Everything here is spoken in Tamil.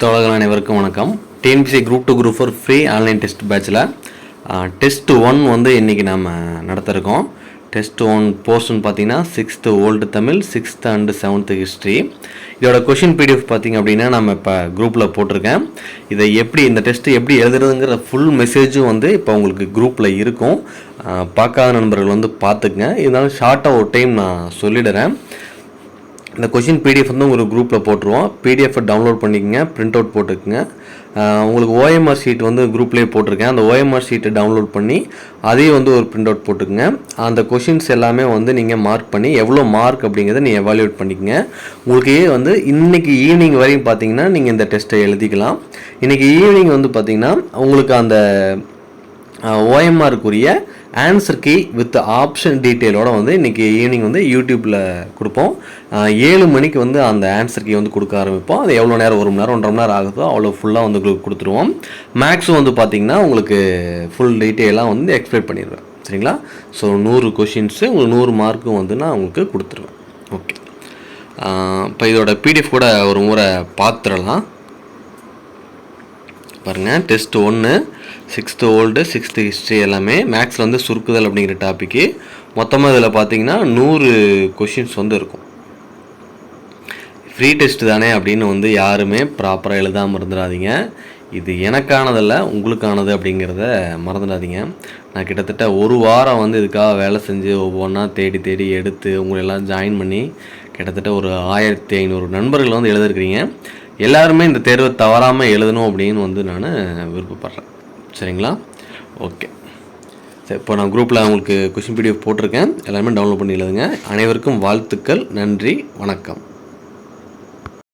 தோழர்கள் அனைவருக்கும் வணக்கம். TNPSC group 2 group 4 free online test பேட்சில் டெஸ்ட் 1 வந்து இன்றைக்கி நம்ம நடத்திருக்கோம். டெஸ்ட் 1 போர்ஷன் பார்த்தீங்கன்னா 6th old Tamil, 6th and 7th history. இதோட கொஷின் பிடிஎஃப் பார்த்திங்க அப்படின்னா நம்ம இப்போ குரூப்பில் போட்டிருக்கேன். இதை எப்படி இந்த டெஸ்ட்டு எப்படி எழுதுறதுங்கிற ஃபுல் மெசேஜும் வந்து இப்போ உங்களுக்கு குரூப்பில் இருக்கும். பார்க்காத நண்பர்கள் வந்து பார்த்துக்குங்க. இருந்தாலும் ஷார்ட்டாக ஒரு டைம் நான் சொல்லிடுறேன். இந்த கொஷின் பிடிஎஃப் வந்து உங்களுக்கு குரூப்பில் போட்டுருவோம். பிடிஎஃப் டவுன்லோட் பண்ணிக்கங்க, பிரிண்ட் அவுட் போட்டுக்குங்க. உங்களுக்கு ஓஎம்ஆர் ஷீட் வந்து குரூப்லேயே போட்டிருக்கேன். அந்த ஓஎம்ஆர் ஷீட்டை டவுன்லோட் பண்ணி அதையும் வந்து ஒரு பிரிண்ட் அவுட் போட்டுக்குங்க. அந்த கொஷின்ஸ் எல்லாமே வந்து நீங்கள் மார்க் பண்ணி எவ்வளோ மார்க் அப்படிங்கிறத நீங்கள் எவாலுவேட் பண்ணிக்கங்க. உங்களுக்கு வந்து இன்றைக்கி ஈவினிங் வரையும் பார்த்தீங்கன்னா நீங்கள் இந்த டெஸ்ட்டை எழுதிக்கலாம். இன்றைக்கி ஈவினிங் வந்து பார்த்திங்கன்னா உங்களுக்கு அந்த ஓஎம்ஆருக்குரிய ஆன்சர் கீ வித் ஆப்ஷன் டீட்டெயிலோடு வந்து இன்றைக்கி ஈவினிங் வந்து யூடியூப்பில் கொடுப்போம். 7 மணிக்கு வந்து அந்த ஆன்சர் கீ வந்து கொடுக்க ஆரம்பிப்போம். அது எவ்வளோ நேரம், 1 மணி நேரம் 1.5 மணி நேரம் ஆகுதோ அவ்வளோ ஃபுல்லாக வந்து உங்களுக்கு கொடுத்துருவோம். மேக்ஸும் வந்து பார்த்திங்கன்னா உங்களுக்கு ஃபுல் டீட்டெயிலாக வந்து எக்ஸ்பிளைன் பண்ணிடுவேன். சரிங்களா? ஸோ 100 கொஷின்ஸு உங்களுக்கு 100 மார்க்கும் வந்து நான் உங்களுக்கு கொடுத்துருவேன். ஓகே, இப்போ இதோட பிடிஎஃப் கூட ஒரு முறை பார்த்துடலாம். பாருங்கள், test 1 6th old 6th history எல்லாமே மேக்ஸில் வந்து சுருக்குதல் அப்படிங்கிற டாப்பிக்கு. மொத்தமாக இதில் பார்த்தீங்கன்னா 100 கொஷின்ஸ் வந்து இருக்கும். ஃப்ரீ டெஸ்ட் தானே அப்படின்னு வந்து யாருமே ப்ராப்பராக எழுதாமல் இருந்துடாதீங்க. இது எனக்கானதல்ல, உங்களுக்கானது அப்படிங்கிறத மறந்துடாதீங்க. நான் கிட்டத்தட்ட ஒரு வாரம் வந்து இதுக்காக வேலை செஞ்சு ஒவ்வொன்றா தேடி தேடி எடுத்து உங்களெல்லாம் ஜாயின் பண்ணி கிட்டத்தட்ட ஒரு 1500 நண்பர்கள் வந்து எழுதிருக்கிறீங்க. எல்லாருமே இந்த தேர்வை தவறாமல் எழுதணும் அப்படின்னு வந்து நான் விருப்பப்படுறேன். சரிங்களா? ஓகே, சரி, இப்போ நான் குரூப்பில் உங்களுக்கு கொஷின் பிடிஎஃப் போட்டிருக்கேன். எல்லாருமே டவுன்லோட் பண்ணி எழுதுங்க. அனைவருக்கும் வாழ்த்துக்கள். நன்றி, வணக்கம்.